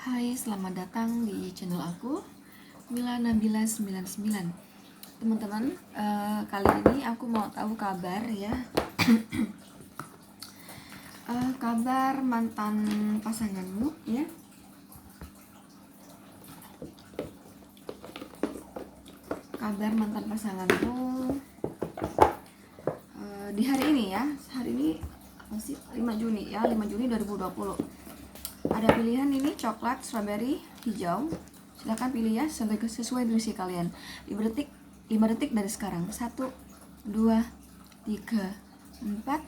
Hai, selamat datang di channel aku, Mila Nabila 99. Teman-teman, kali ini aku mau tahu kabar ya. Kabar mantan pasanganmu ya. Kabar mantan pasanganmu di hari ini ya. Hari ini apa sih? 5 Juni ya, 5 Juni 2020. Ada pilihan ini coklat, strawberry, hijau. Silahkan pilih ya sesuai durasi kalian. 5 detik dari sekarang. 1, 2, 3, 4,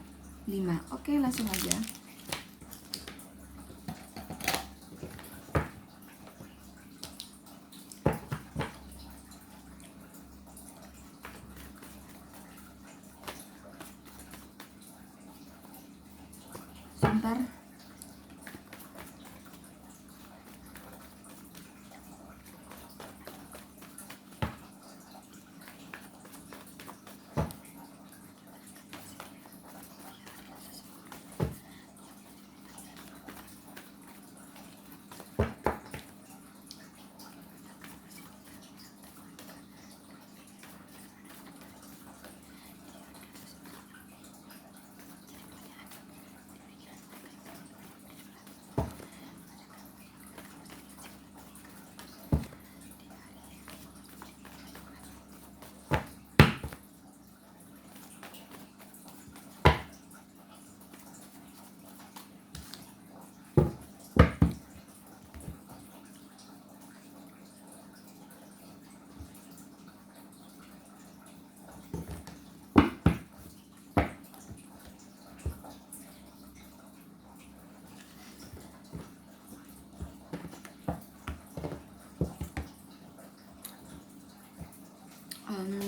5. Oke, langsung aja. Sebentar.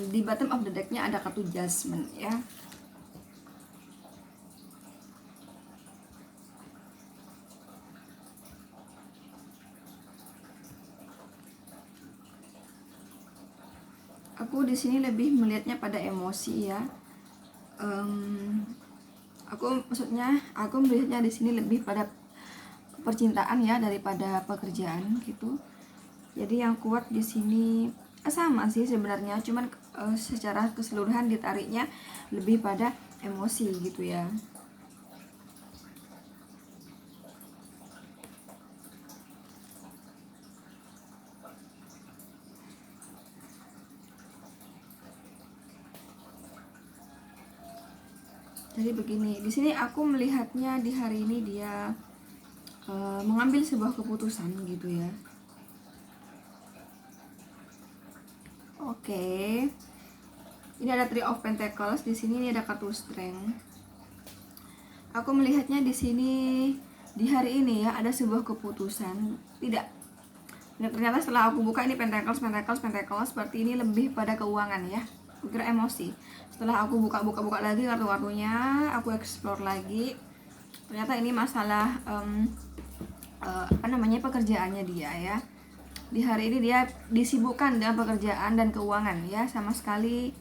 Di bottom of the decknya ada kartu Judgment ya. Aku di sini lebih melihatnya pada emosi ya. Aku melihatnya di sini lebih pada percintaan ya daripada pekerjaan gitu. Jadi yang kuat di sini sama sih sebenarnya, cuman secara keseluruhan ditariknya lebih pada emosi gitu ya. Jadi begini, di sini aku melihatnya di hari ini dia mengambil sebuah keputusan gitu ya. Oke. Ini ada Three of Pentacles, di sini ini ada kartu Strength. Aku melihatnya di sini di hari ini ya ada sebuah keputusan. Tidak. Dan ternyata setelah aku buka ini Pentacles, seperti ini lebih pada keuangan ya. Aku kira emosi. Setelah aku buka lagi kartu-kartunya, aku explore lagi. Ternyata ini masalah pekerjaannya dia ya. Di hari ini dia disibukkan dengan pekerjaan dan keuangan ya, sama sekali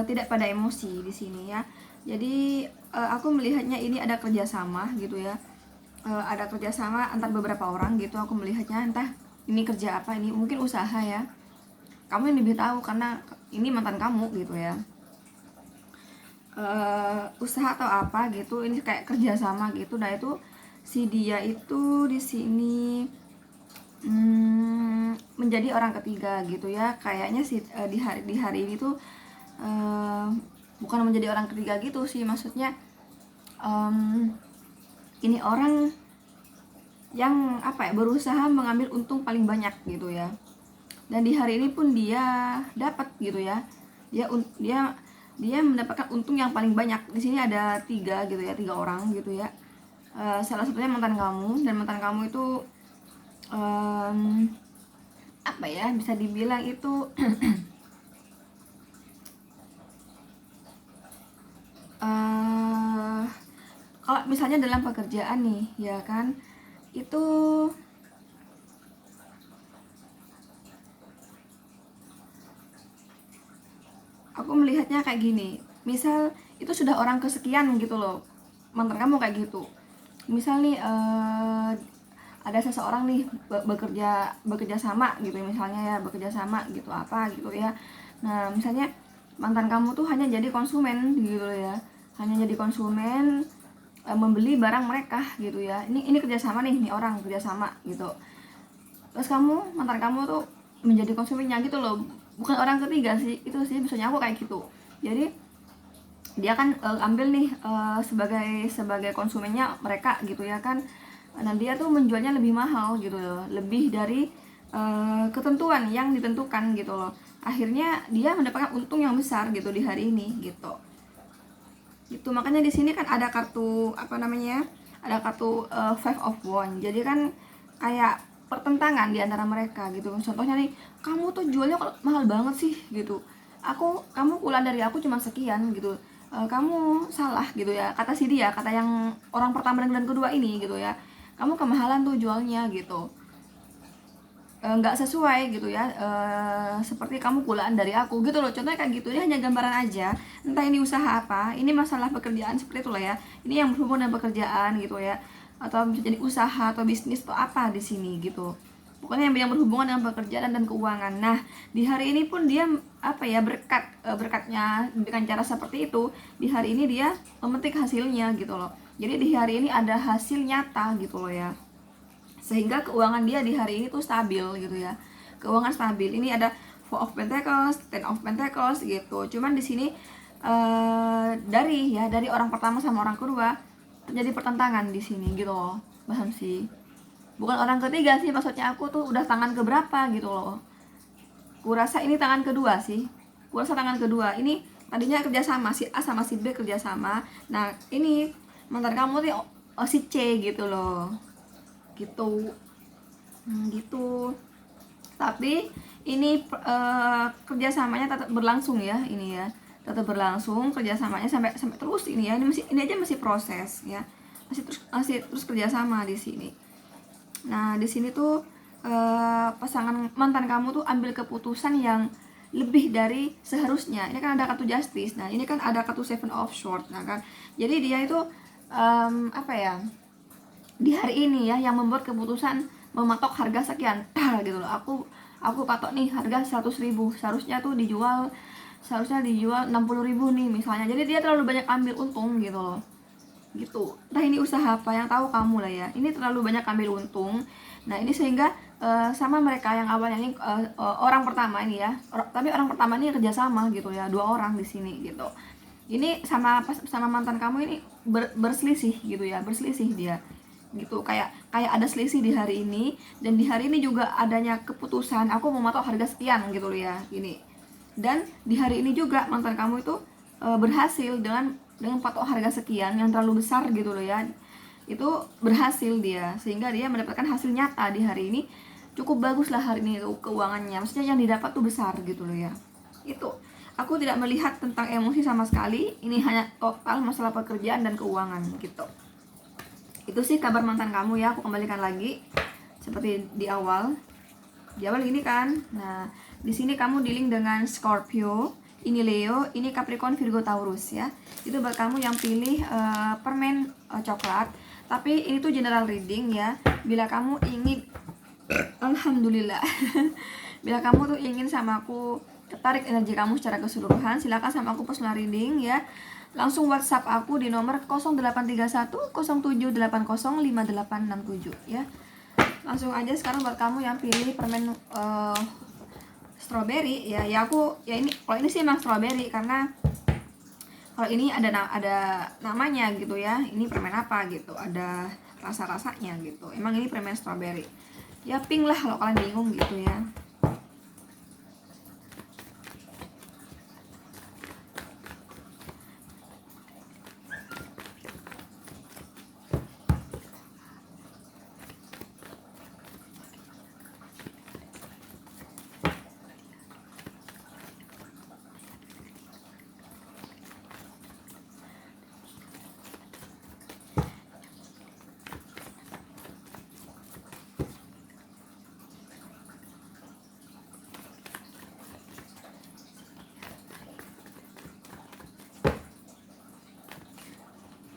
tidak pada emosi di sini ya. Jadi aku melihatnya ini ada kerjasama gitu ya. Ada kerjasama antar beberapa orang gitu. Aku melihatnya entah ini kerja apa, ini mungkin usaha ya. Kamu yang lebih tahu karena ini mantan kamu gitu ya. Usaha atau apa gitu, ini kayak kerjasama gitu. Nah itu si dia itu di sini menjadi orang ketiga gitu ya. Kayaknya sih di hari ini tuh bukan menjadi orang ketiga gitu sih, maksudnya ini orang yang berusaha mengambil untung paling banyak gitu ya. Dan di hari ini pun dia dapat gitu ya. Dia mendapatkan untung yang paling banyak. Di sini ada 3 gitu ya, 3 orang gitu ya. Salah satunya mantan kamu, dan mantan kamu itu bisa dibilang itu kalau misalnya dalam pekerjaan nih ya kan, itu aku melihatnya kayak gini. Misal itu sudah orang kesekian gitu loh, mantan kamu kayak gitu. Misal nih ada seseorang nih bekerja sama gitu misalnya ya, bekerja sama gitu apa gitu ya. Nah misalnya mantan kamu tuh hanya jadi konsumen gitu ya, hanya jadi konsumen, membeli barang mereka gitu ya. Ini kerjasama nih orang kerjasama gitu. Terus mantan kamu tuh menjadi konsumennya gitu loh, bukan orang ketiga sih, itu sih misalnya aku kayak gitu. Jadi dia kan ambil nih sebagai konsumennya mereka gitu ya kan. Nah dia tuh menjualnya lebih mahal gitu loh, lebih dari ketentuan yang ditentukan gitu loh. Akhirnya dia mendapatkan untung yang besar gitu di hari ini gitu. Itu makanya di sini kan ada kartu apa namanya? Ada kartu five of wand. Jadi kan kayak pertentangan di antara mereka gitu. Contohnya nih, kamu tuh jualnya kok mahal banget sih gitu. Kamu pulang dari aku cuma sekian gitu. Kamu salah gitu ya, kata si dia, kata yang orang pertama dan kedua ini gitu ya. Kamu kemahalan tuh jualnya gitu, nggak sesuai gitu ya, seperti kamu pulaan dari aku gitu loh. Contohnya kayak gitu, ini hanya gambaran aja. Entah ini usaha apa, ini masalah pekerjaan seperti itu lah ya. Ini yang berhubungan dengan pekerjaan gitu ya, atau bisa jadi usaha atau bisnis atau apa di sini gitu. Pokoknya yang berhubungan dengan pekerjaan dan keuangan. Nah di hari ini pun dia apa ya, berkatnya dengan cara seperti itu. Di hari ini dia memetik hasilnya gitu loh. Jadi di hari ini ada hasil nyata gitu loh ya, sehingga keuangan dia di hari ini tuh stabil gitu ya. Keuangan stabil. Ini ada Four of Pentacles, Ten of Pentacles gitu. Cuman di sini dari orang pertama sama orang kedua terjadi pertentangan di sini gitu loh, paham sih? Bukan orang ketiga sih, maksudnya aku tuh udah tangan keberapa gitu loh. Kurasa ini tangan kedua sih. Kurasa tangan kedua. Ini tadinya kerjasama si A sama si B kerjasama. Nah ini mantan kamu tuh si C gitu loh, gitu. Gitu. Tapi ini kerjasamanya tetap berlangsung ya, ini ya, tetap berlangsung kerjasamanya sampai terus ini ya. Ini aja masih proses ya, masih terus kerjasama di sini. Nah di sini tuh pasangan mantan kamu tuh ambil keputusan yang lebih dari seharusnya. Ini kan ada kartu Justice. Nah ini kan ada kartu Seven of Swords. Nah kan, jadi dia itu apa ya, di hari ini ya yang membuat keputusan mematok harga sekian gitu loh. Aku patok nih harga 100.000, seharusnya dijual 60.000 nih misalnya. Jadi dia terlalu banyak ambil untung gitu loh, gitu. Nah ini usaha apa, yang tahu kamu lah ya. Ini terlalu banyak ambil untung. Nah ini sehingga sama mereka yang awalnya ini orang pertama ini ya, tapi orang pertama ini kerjasama gitu ya, 2 orang di sini gitu. Ini sama mantan kamu ini berselisih gitu ya, berselisih dia gitu, kayak ada selisih di hari ini. Dan di hari ini juga adanya keputusan aku mau matok harga sekian gitu loh ya, gini. Dan di hari ini juga mantan kamu itu berhasil dengan patok harga sekian yang terlalu besar gitu loh ya. Itu berhasil dia, sehingga dia mendapatkan hasil nyata di hari ini. Cukup bagus lah hari ini tuh keuangannya, maksudnya yang didapat tuh besar gitu loh ya. Itu aku tidak melihat tentang emosi sama sekali. Ini hanya total masalah pekerjaan dan keuangan gitu. Itu sih kabar mantan kamu ya. Aku kembalikan lagi seperti di awal ini kan. Nah di sini kamu dealing dengan Scorpio, ini Leo, ini Capricorn, Virgo, Taurus ya. Itu buat kamu yang pilih permen coklat. Tapi ini tuh general reading ya. Bila kamu ingin alhamdulillah bila kamu tuh ingin sama aku, tertarik energi kamu secara keseluruhan, silakan sama aku personal reading ya. Langsung WhatsApp aku di nomor 0831 0780 5867 ya. Langsung aja sekarang buat kamu yang pilih permen strawberry ya. Ini kalau ini sih emang strawberry, karena kalau ini ada namanya gitu ya. Ini permen apa gitu, ada rasa-rasanya gitu. Emang ini permen strawberry. Ya pink lah kalau kalian bingung gitu ya.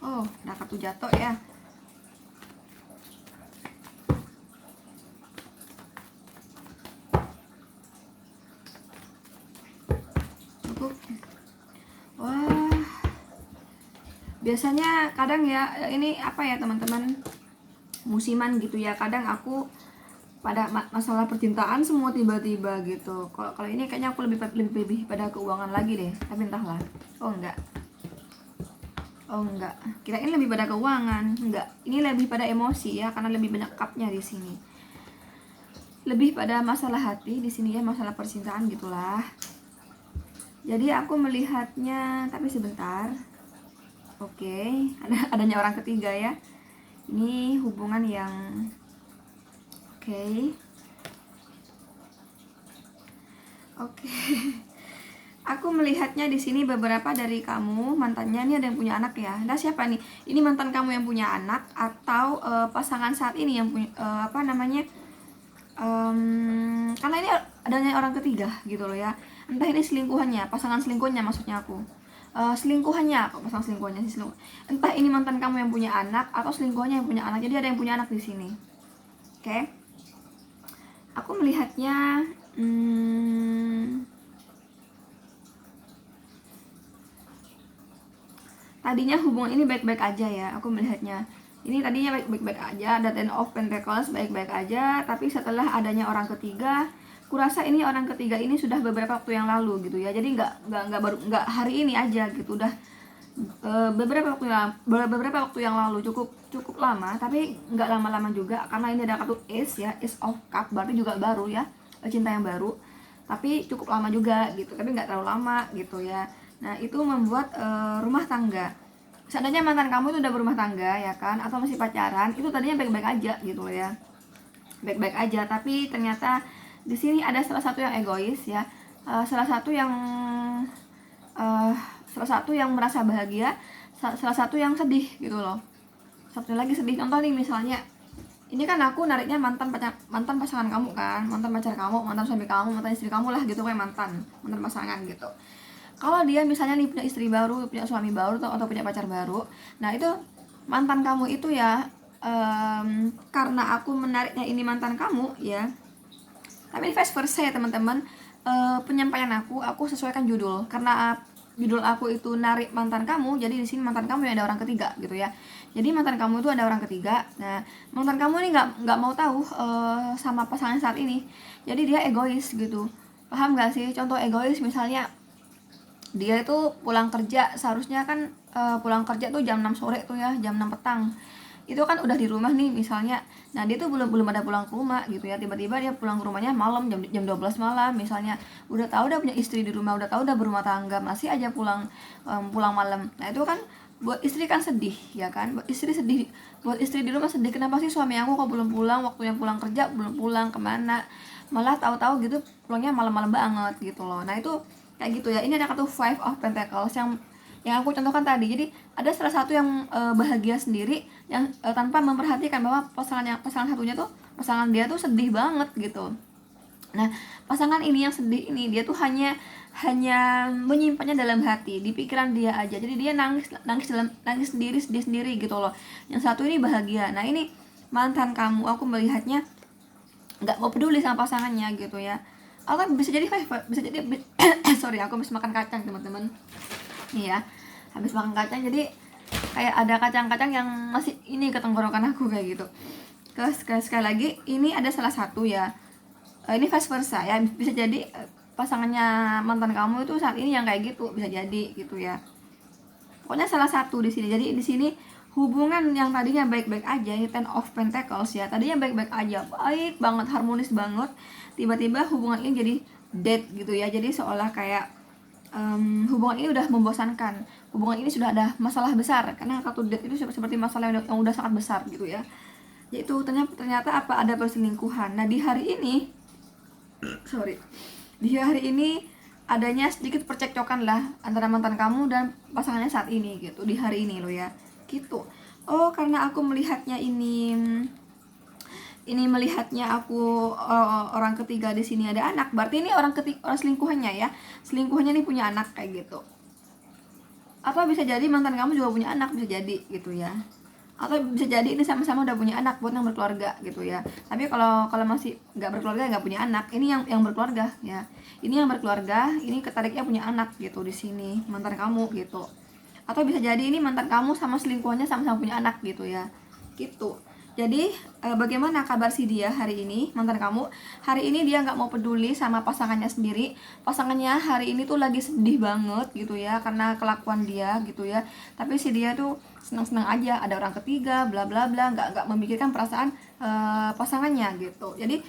Oh, ada kartu jatuh ya. biasanya kadang ya ini apa ya teman-teman, musiman gitu ya, kadang aku pada masalah percintaan semua tiba-tiba gitu. Kalau ini kayaknya aku lebih pada keuangan lagi deh, tapi entahlah. Oh enggak, kirain lebih pada keuangan. Enggak, ini lebih pada emosi ya, karena lebih banyak cupnya di sini. Lebih pada masalah hati di sini ya, masalah percintaan gitulah. Jadi aku melihatnya, tapi sebentar. Oke, adanya orang ketiga ya. Ini hubungan yang oke. Aku melihatnya di sini beberapa dari kamu mantannya ini ada yang punya anak ya. Nah siapa nih? Ini mantan kamu yang punya anak atau pasangan saat ini yang punya apa namanya? Karena ini adanya orang ketiga gitu loh ya. Entah ini selingkuhannya, pasangan selingkuhannya maksudnya aku. Selingkuhannya, kok pasangan selingkuhannya sih selingkuh. Entah ini mantan kamu yang punya anak atau selingkuhannya yang punya anak. Jadi ada yang punya anak di sini. Oke. Aku melihatnya tadinya hubungan ini baik-baik aja ya, aku melihatnya. Ini tadinya baik-baik aja, ada Ten of Pentacles baik-baik aja, tapi setelah adanya orang ketiga, kurasa ini orang ketiga ini sudah beberapa waktu yang lalu gitu ya. Jadi nggak hari ini aja gitu, udah beberapa waktu yang lalu, cukup lama, tapi nggak lama-lama juga karena ini ada kartu Ace ya, Ace of Cup, berarti juga baru ya, cinta yang baru. Tapi cukup lama juga gitu, tapi nggak terlalu lama gitu ya. Nah itu membuat rumah tangga. Seandainya mantan kamu itu udah berumah tangga ya kan, atau masih pacaran, itu tadinya baik-baik aja gitu loh ya, baik-baik aja. Tapi ternyata di sini ada salah satu yang egois ya, salah satu yang merasa bahagia, salah satu yang sedih gitu loh. Satu lagi sedih. Contoh nih misalnya, ini kan aku nariknya mantan pasangan kamu kan, mantan pacar kamu, mantan suami kamu, mantan istri kamu lah gitu, kayak mantan pasangan gitu. Kalau dia misalnya nih punya istri baru, punya suami baru atau punya pacar baru, nah itu mantan kamu itu ya, karena aku menariknya ini mantan kamu ya, tapi vice versa ya teman-teman. Penyampaian aku sesuaikan judul, karena judul aku itu narik mantan kamu, jadi di sini mantan kamu yang ada orang ketiga gitu ya. Jadi mantan kamu itu ada orang ketiga. Nah mantan kamu ini nggak mau tahu sama pasangan saat ini, jadi dia egois gitu. Paham gak sih? Contoh egois misalnya, dia itu pulang kerja, seharusnya kan pulang kerja tuh jam 6 sore tuh ya, jam 6 petang. Itu kan udah di rumah nih misalnya. Nah, dia tuh belum ada pulang ke rumah gitu ya. Tiba-tiba dia pulang ke rumahnya malam jam 12 malam misalnya. Udah tahu udah punya istri di rumah, udah tahu udah berumah tangga, masih aja pulang malam. Nah, itu kan buat istri kan sedih ya kan. Buat istri sedih. Buat istri di rumah sedih, kenapa sih suami aku kok belum pulang, waktu yang pulang kerja belum pulang, kemana? Malah tahu-tahu gitu pulangnya malam-malam banget gitu loh. Nah, itu kayak gitu ya. Ini ada kartu Five of Pentacles yang aku contohkan tadi. Jadi ada salah satu yang bahagia sendiri, yang tanpa memperhatikan bahwa pasangan satunya tuh, pasangan dia tuh sedih banget gitu. Nah pasangan ini yang sedih ini, dia tuh hanya menyimpannya dalam hati, di pikiran dia aja. Jadi dia nangis sendiri, sedih sendiri gitu loh. Yang satu ini bahagia. Nah ini mantan kamu, aku melihatnya nggak mau peduli sama pasangannya gitu ya. Atau bisa jadi sorry, aku habis makan kacang teman-teman nih ya, habis makan kacang jadi kayak ada kacang-kacang yang masih ini ke tenggorokan aku kayak gitu. Sekali lagi ini ada salah satu ya, ini vice versa ya, bisa jadi pasangannya mantan kamu itu saat ini yang kayak gitu, bisa jadi gitu ya. Pokoknya salah satu di sini. Jadi di sini hubungan yang tadinya baik-baik aja, ini Ten of Pentacles ya, tadinya baik-baik aja, baik banget, harmonis banget, tiba-tiba hubungan ini jadi dead gitu ya. Jadi seolah kayak hubungan ini udah membosankan, hubungan ini sudah ada masalah besar, karena kartu death itu seperti masalah yang udah sangat besar gitu ya. Yaitu ternyata apa, ada perselingkuhan. Nah di hari ini adanya sedikit percekcokan lah antara mantan kamu dan pasangannya saat ini gitu, di hari ini loh ya gitu. Oh karena aku melihatnya melihatnya aku orang ketiga di sini ada anak, berarti ini orang selingkuhannya ya, selingkuhannya ini punya anak kayak gitu. Atau bisa jadi mantan kamu juga punya anak, bisa jadi gitu ya. Atau bisa jadi ini sama-sama udah punya anak buat yang berkeluarga gitu ya. Tapi kalau masih nggak berkeluarga, nggak punya anak, ini yang berkeluarga ya. Ini yang berkeluarga, ini ketariknya punya anak gitu di sini, mantan kamu gitu. atau bisa jadi ini mantan kamu sama selingkuhannya sama-sama punya anak gitu ya, gitu. Jadi bagaimana kabar si dia hari ini, mantan kamu? Hari ini dia nggak mau peduli sama pasangannya sendiri. Pasangannya hari ini tuh lagi sedih banget gitu ya, karena kelakuan dia gitu ya. Tapi si dia tuh senang-senang aja, ada orang ketiga, bla bla bla, nggak memikirkan perasaan pasangannya gitu. Jadi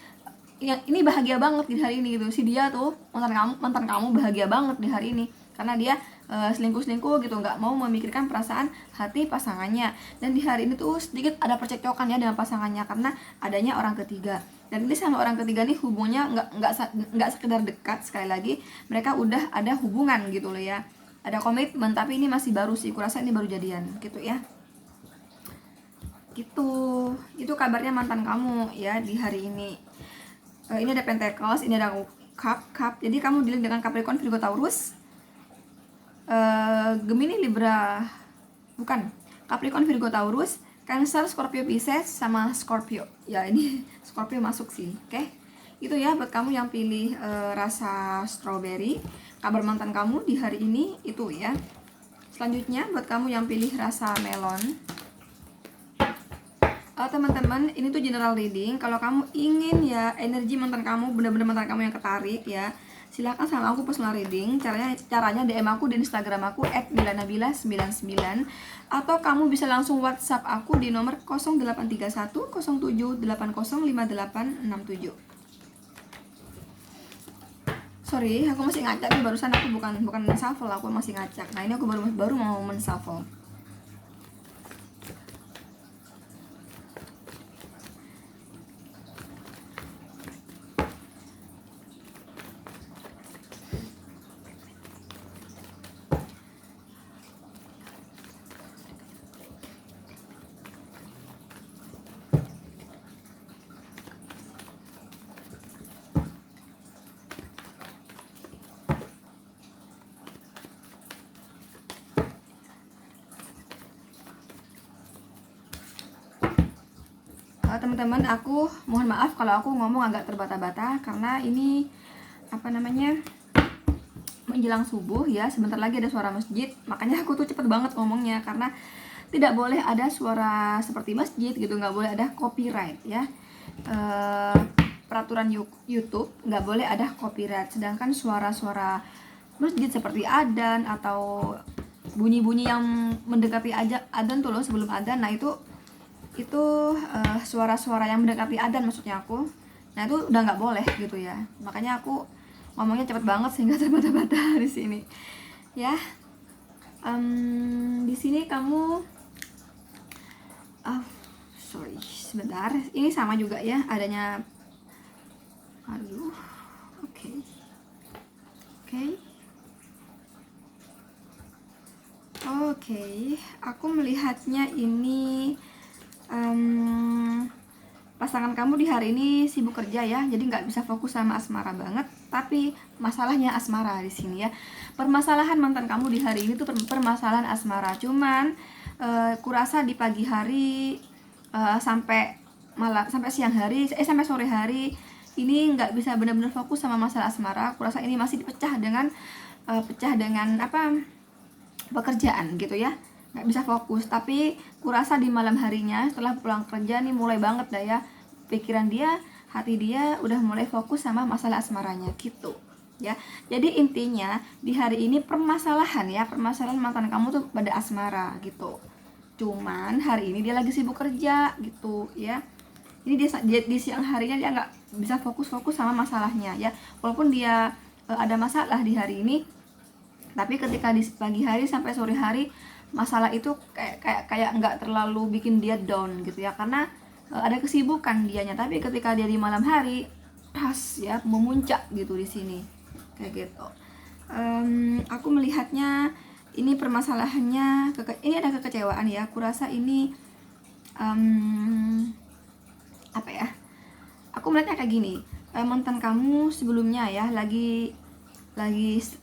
ya, ini bahagia banget di hari ini gitu. Si dia tuh mantan kamu bahagia banget di hari ini karena dia selingkuh gitu, nggak mau memikirkan perasaan hati pasangannya. Dan di hari ini tuh sedikit ada percekcokan ya dengan pasangannya karena adanya orang ketiga. Dan ini sama orang ketiga nih hubungannya nggak sekedar dekat, sekali lagi mereka udah ada hubungan gitu loh ya, ada komitmen, tapi ini masih baru sih, kurasa ini baru jadian gitu ya, gitu. Itu kabarnya mantan kamu ya di hari ini. Ini ada Pentacles, ini ada Cup. Jadi kamu dealing dengan Capricorn, Virgo, Taurus, Gemini, Libra, bukan, Capricorn, Virgo, Taurus, Cancer, Scorpio, Pisces, sama Scorpio. Ya ini Scorpio masuk sih, oke? Itu ya buat kamu yang pilih rasa strawberry. Kabar mantan kamu di hari ini itu ya. Selanjutnya buat kamu yang pilih rasa melon. Teman-teman, ini tuh general reading. Kalau kamu ingin ya energi mantan kamu, bener-bener mantan kamu yang ketarik ya, silahkan sama aku personal reading. Caranya DM aku di Instagram aku @milanabila99, atau kamu bisa langsung WhatsApp aku di nomor 0831 07805867. Sorry, aku masih ngacak nih, barusan aku bukan menshuffle, aku masih ngacak. Nah, ini aku baru mau menshuffle. Teman-teman, aku mohon maaf kalau aku ngomong agak terbata-bata karena ini menjelang subuh ya, sebentar lagi ada suara masjid, makanya aku tuh cepet banget ngomongnya karena tidak boleh ada suara seperti masjid gitu, nggak boleh ada copyright ya. Peraturan YouTube nggak boleh ada copyright, sedangkan suara-suara masjid seperti adzan atau bunyi-bunyi yang mendekati adzan tuh loh, sebelum adzan, nah itu suara-suara yang mendekati adzan maksudnya aku, nah itu udah nggak boleh gitu ya, makanya aku ngomongnya cepet banget sehingga terbata-bata di sini ya. Di sini kamu sorry sebentar, ini sama juga ya adanya, oke. Aku melihatnya ini pasangan kamu di hari ini sibuk kerja ya, jadi nggak bisa fokus sama asmara banget. Tapi masalahnya asmara di sini ya. Permasalahan mantan kamu di hari ini tuh permasalahan asmara. Cuman kurasa di pagi hari sampai siang hari, sampai sore hari ini nggak bisa benar-benar fokus sama masalah asmara. Kurasa ini masih dipecah dengan pekerjaan gitu ya, nggak bisa fokus. Tapi kurasa di malam harinya setelah pulang kerja nih mulai banget dah ya, pikiran dia, hati dia udah mulai fokus sama masalah asmaranya gitu ya. Jadi intinya di hari ini permasalahan mantan kamu tuh pada asmara gitu. Cuman hari ini dia lagi sibuk kerja gitu ya. Ini dia di siang harinya dia nggak bisa fokus sama masalahnya ya. Walaupun dia ada masalah di hari ini, tapi ketika di pagi hari sampai sore hari masalah itu kayak nggak terlalu bikin dia down gitu ya, karena ada kesibukan dianya. Tapi ketika dia di malam hari pas ya memuncak gitu di sini kayak gitu. Aku melihatnya ini permasalahannya ini ada kekecewaan ya. Aku rasa ini aku melihatnya kayak gini, mantan kamu sebelumnya ya lagi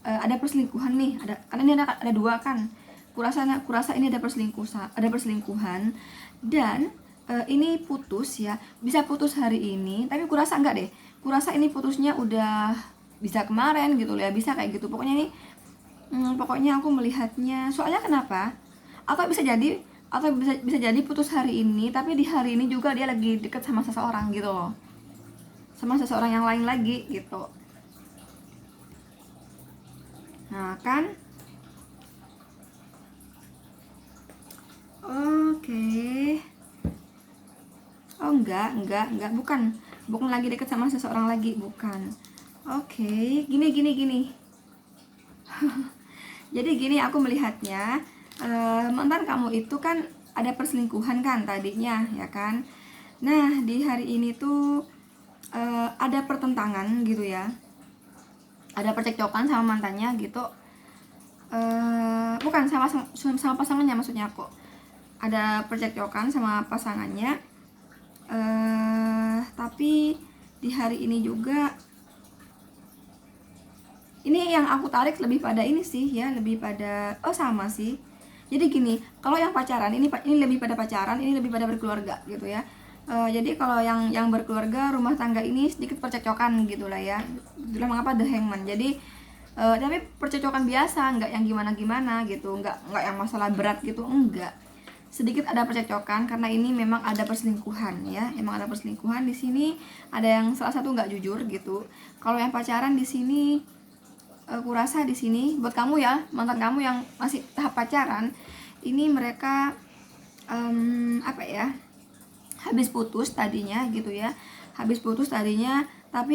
ada perselingkuhan nih, karena ini ada dua kan. Kurasa ini ada perselingkuhan dan ini putus ya, bisa putus hari ini, tapi kurasa enggak deh. Kurasa ini putusnya udah bisa kemarin gitu ya, bisa kayak gitu. Pokoknya ini Pokoknya aku melihatnya, soalnya kenapa? Atau bisa jadi putus hari ini, tapi di hari ini juga dia lagi deket sama seseorang gitu loh, sama seseorang yang lain lagi gitu. Nah kan, oke. Oh enggak, bukan lagi deket sama seseorang lagi, bukan. Oke, gini. Jadi gini aku melihatnya, mantan kamu itu kan ada perselingkuhan kan tadinya, ya kan. Nah di hari ini tuh ada pertentangan gitu ya, ada percekcokan sama mantannya gitu. Bukan sama pasangannya, maksudnya aku ada percekcokan sama pasangannya. Tapi di hari ini juga, ini yang aku tarik lebih pada ini sih ya, lebih pada sama sih. Jadi gini, kalau yang pacaran ini lebih pada pacaran, ini lebih pada berkeluarga gitu ya. Jadi kalau yang berkeluarga, rumah tangga ini sedikit percekcokan gitulah ya. Itulah mengapa The Hangman. Jadi tapi percekcokan biasa, nggak yang gimana gitu, nggak yang masalah berat gitu, enggak. Sedikit ada percekcokan karena ini memang ada perselingkuhan ya, emang ada perselingkuhan di sini, ada yang salah satu nggak jujur gitu. Kalau yang pacaran di sini, kurasa di sini buat kamu ya, mantan kamu yang masih tahap pacaran, ini mereka apa ya, habis putus tadinya gitu ya, tapi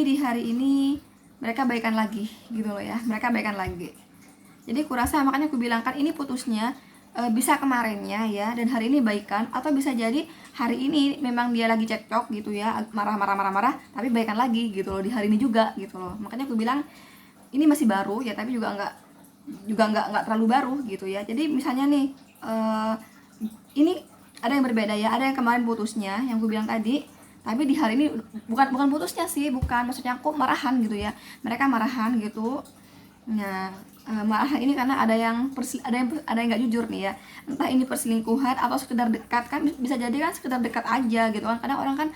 di hari ini mereka baikan lagi gitu loh ya, mereka baikan lagi. Jadi kurasa makanya aku bilang kan ini putusnya bisa kemarinnya ya, dan hari ini baikan, atau bisa jadi hari ini memang dia lagi cekcok gitu ya, marah, tapi baikan lagi gitu loh di hari ini juga gitu loh. Makanya aku bilang ini masih baru ya, tapi juga nggak terlalu baru gitu ya. Jadi misalnya nih ini ada yang berbeda ya, ada yang kemarin putusnya yang aku bilang tadi, tapi di hari ini bukan putusnya sih, bukan, maksudnya aku marahan gitu ya, mereka marahan gitu. Nah marahan ini karena ada yang nggak jujur nih ya, entah ini perselingkuhan atau sekedar dekat, kan bisa jadi kan sekedar dekat aja gitu kan. Kadang orang kan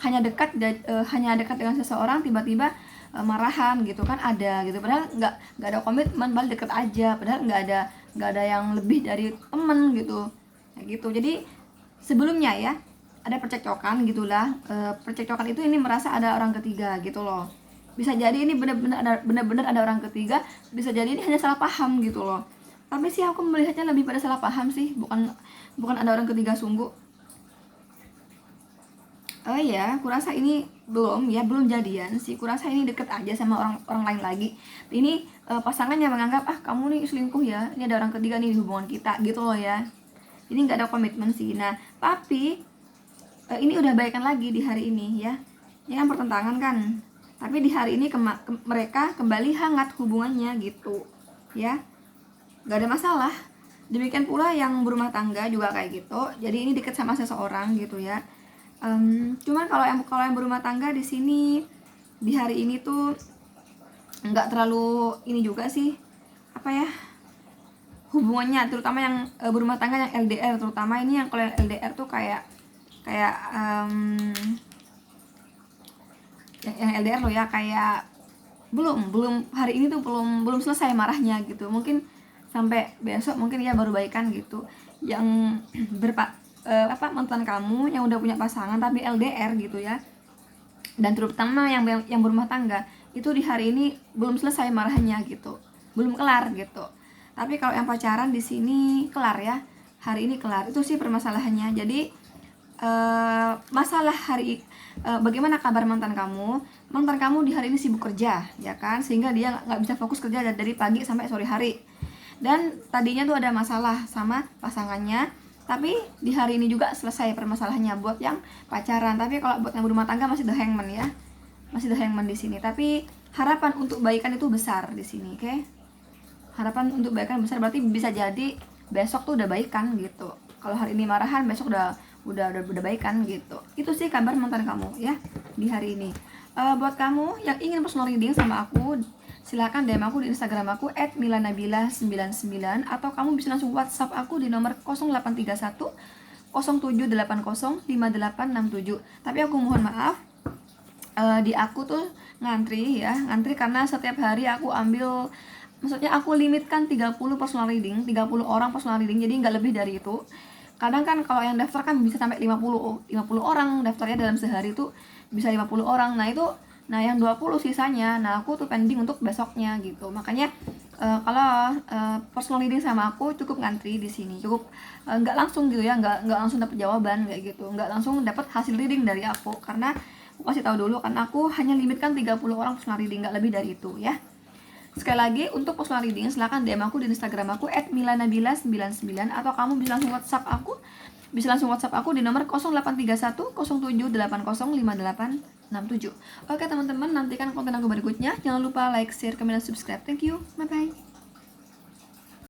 hanya dekat dengan seseorang, tiba-tiba marahan gitu kan, ada gitu, padahal nggak ada komitmen, balik deket aja, padahal nggak ada yang lebih dari temen gitu, kayak gitu. Jadi sebelumnya ya ada percekcokan gitulah, percekcokan itu ini merasa ada orang ketiga gitu loh. Bisa jadi ini benar-benar ada orang ketiga, bisa jadi ini hanya salah paham gitu loh. Tapi sih aku melihatnya lebih pada salah paham sih, bukan ada orang ketiga sungguh. Ya, kurasa ini belum jadian sih, kurasa ini deket aja sama orang lain lagi. Ini pasangannya menganggap kamu nih selingkuh ya, ini ada orang ketiga nih di hubungan kita gitu loh ya. Ini nggak ada komitmen sih. Nah tapi ini udah baikan lagi di hari ini ya, ini kan pertentangan kan, tapi di hari ini mereka kembali hangat hubungannya gitu ya, nggak ada masalah. Demikian pula yang berumah tangga juga kayak gitu, jadi ini deket sama seseorang gitu ya. Cuman kalau yang berumah tangga di sini di hari ini tuh nggak terlalu ini juga sih, apa ya, hubungannya, terutama yang berumah tangga yang LDR, terutama ini yang kalau yang LDR tuh kayak yang LDR loh ya, kayak belum hari ini tuh belum selesai marahnya gitu, mungkin sampai besok mungkin ya baru baikan gitu. Yang mantan kamu yang udah punya pasangan tapi LDR gitu ya, dan terutama yang berumah tangga itu di hari ini belum selesai marahnya gitu, belum kelar gitu. Tapi kalau yang pacaran di sini kelar ya, hari ini kelar, itu sih permasalahannya. Jadi masalah bagaimana kabar mantan kamu di hari ini sibuk kerja ya kan, sehingga dia nggak bisa fokus kerja dari pagi sampai sore hari. Dan tadinya tuh ada masalah sama pasangannya, tapi di hari ini juga selesai permasalahannya buat yang pacaran. Tapi kalau buat yang berumah tangga masih The Hangman ya, masih The Hangman di sini. Tapi harapan untuk baikan itu besar di sini, oke? Harapan untuk baikan besar, berarti bisa jadi besok tuh udah baikan gitu. Kalau hari ini marahan, besok udah baikan gitu. Itu sih kabar mantan kamu ya di hari ini. Buat kamu yang ingin personal reading sama aku, silakan DM aku di Instagram aku @milanabila99, atau kamu bisa langsung WhatsApp aku di nomor 0831 0780 5867. Tapi aku mohon maaf, di aku tuh ngantri karena setiap hari aku ambil maksudnya aku limitkan 30 personal reading, 30 orang personal reading, jadi nggak lebih dari itu. Kadang kan kalau yang daftar kan bisa sampai 50 orang daftarnya dalam sehari tuh bisa 50 orang. Nah yang 20 sisanya, nah aku tuh pending untuk besoknya gitu. Makanya kalau personal reading sama aku cukup ngantri di sini, cukup nggak langsung gitu ya, nggak langsung dapat jawaban kayak gitu, nggak langsung dapat hasil reading dari aku, karena aku kasih tahu dulu kan aku hanya limitkan 30 orang personal reading, nggak lebih dari itu ya. Sekali lagi, untuk personal reading silahkan DM aku di Instagram aku @milanabila99, atau kamu bisa langsung WhatsApp aku di nomor 0831 07805867. Oke teman-teman, nantikan konten aku berikutnya. Jangan lupa like, share, komen, dan subscribe. Thank you. Bye bye.